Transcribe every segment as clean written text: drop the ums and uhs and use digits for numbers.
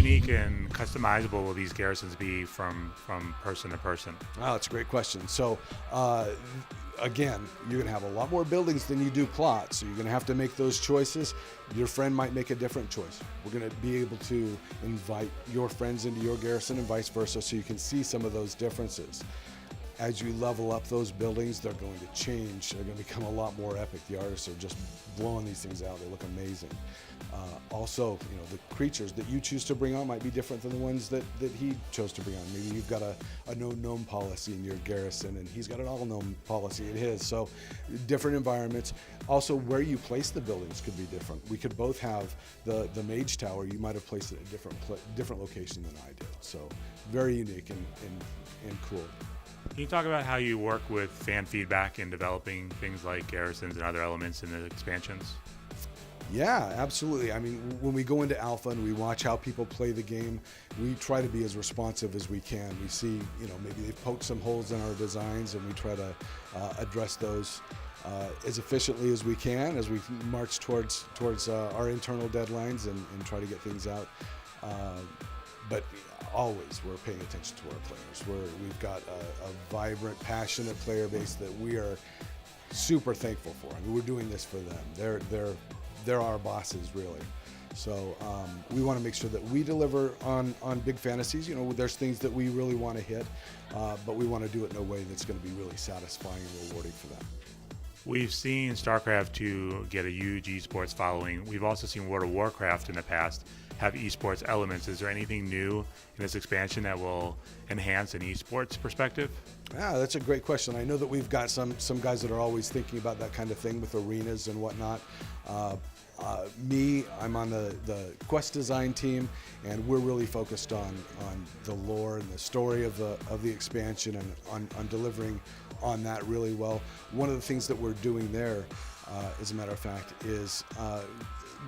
unique and customizable will these garrisons be from person to person? Oh, that's a great question. So, again, you're going to have a lot more buildings than you do plots, so you're going to have to make those choices. Your friend might make a different choice. We're going to be able to invite your friends into your garrison and vice versa, so you can see some of those differences. As you level up those buildings, they're going to change. They're going to become a lot more epic. The artists are just blowing these things out. They look amazing. Also, the creatures that you choose to bring on might be different than the ones that he chose to bring on. Maybe you've got a no gnome policy in your garrison, and he's got an all gnome policy in his. So, different environments. Also, where you place the buildings could be different. We could both have the mage tower. You might have placed it at a different location than I did. So, very unique and cool. Can you talk about how you work with fan feedback in developing things like garrisons and other elements in the expansions? Yeah, absolutely. I mean, when we go into alpha and we watch how people play the game, we try to be as responsive as we can. We see, maybe they've poked some holes in our designs, and we try to address those as efficiently as we can as we march towards our internal deadlines and try to get things out. But always we're paying attention to our players. We've got a vibrant, passionate player base that we are super thankful for. I mean, we're doing this for them. They're our bosses, really. So we want to make sure that we deliver on big fantasies. There's things that we really want to hit, but we want to do it in a way that's going to be really satisfying and rewarding for them. We've seen StarCraft 2 get a huge esports following. We've also seen World of Warcraft in the past have esports elements. Is there anything new in this expansion that will enhance an esports perspective? Yeah, that's a great question. I know that we've got some guys that are always thinking about that kind of thing with arenas and whatnot. I'm on the quest design team, and we're really focused on the lore and the story of the expansion and on delivering on that really well. One of the things that we're doing there, as a matter of fact, is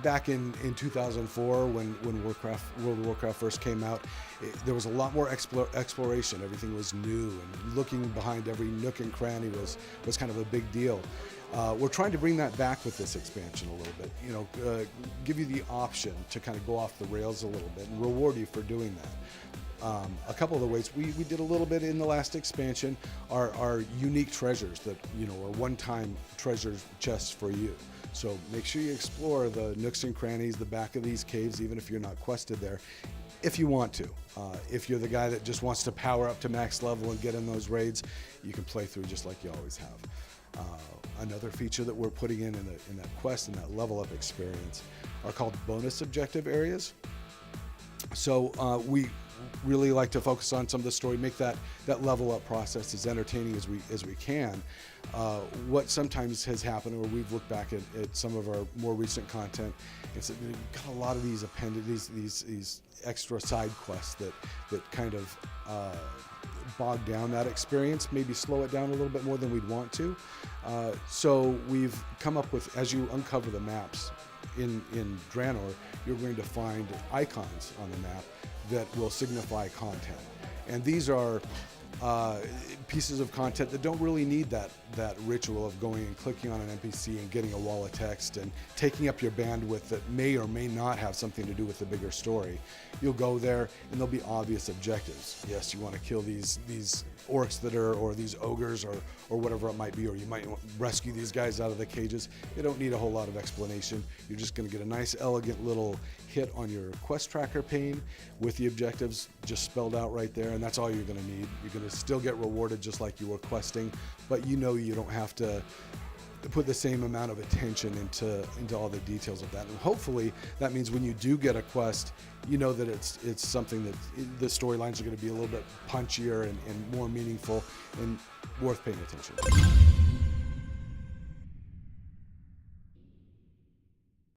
back in 2004 when World of Warcraft first came out, there was a lot more exploration. Everything was new, and looking behind every nook and cranny was kind of a big deal. We're trying to bring that back with this expansion a little bit. Give you the option to kind of go off the rails a little bit and reward you for doing that. A couple of the ways we did a little bit in the last expansion are unique treasures that are one-time treasure chests for you. So make sure you explore the nooks and crannies, the back of these caves, even if you're not quested there, if you want to. If you're the guy that just wants to power up to max level and get in those raids, you can play through just like you always have. Another feature that we're putting in that quest and that level up experience are called bonus objective areas. So we really like to focus on some of the story, make that level up process as entertaining as we can. What sometimes has happened, or we've looked back at some of our more recent content, is that we've got a lot of these these extra side quests that kind of bog down that experience, maybe slow it down a little bit more than we'd want to. So we've come up with, as you uncover the maps in Draenor, you're going to find icons on the map that will signify content. And these are pieces of content that don't really need that ritual of going and clicking on an NPC and getting a wall of text and taking up your bandwidth that may or may not have something to do with the bigger story. You'll go there and there'll be obvious objectives. Yes, you want to kill these orcs or these ogres or whatever it might be, or you might rescue these guys out of the cages. You don't need a whole lot of explanation. You're just going to get a nice, elegant little hit on your quest tracker pane with the objectives just spelled out right there, and that's all you're going to need. You're going to still get rewarded just like you were questing, but you don't have to put the same amount of attention into all the details of that. And hopefully that means when you do get a quest, you know that it's something that the storylines are going to be a little bit punchier and more meaningful and worth paying attention to.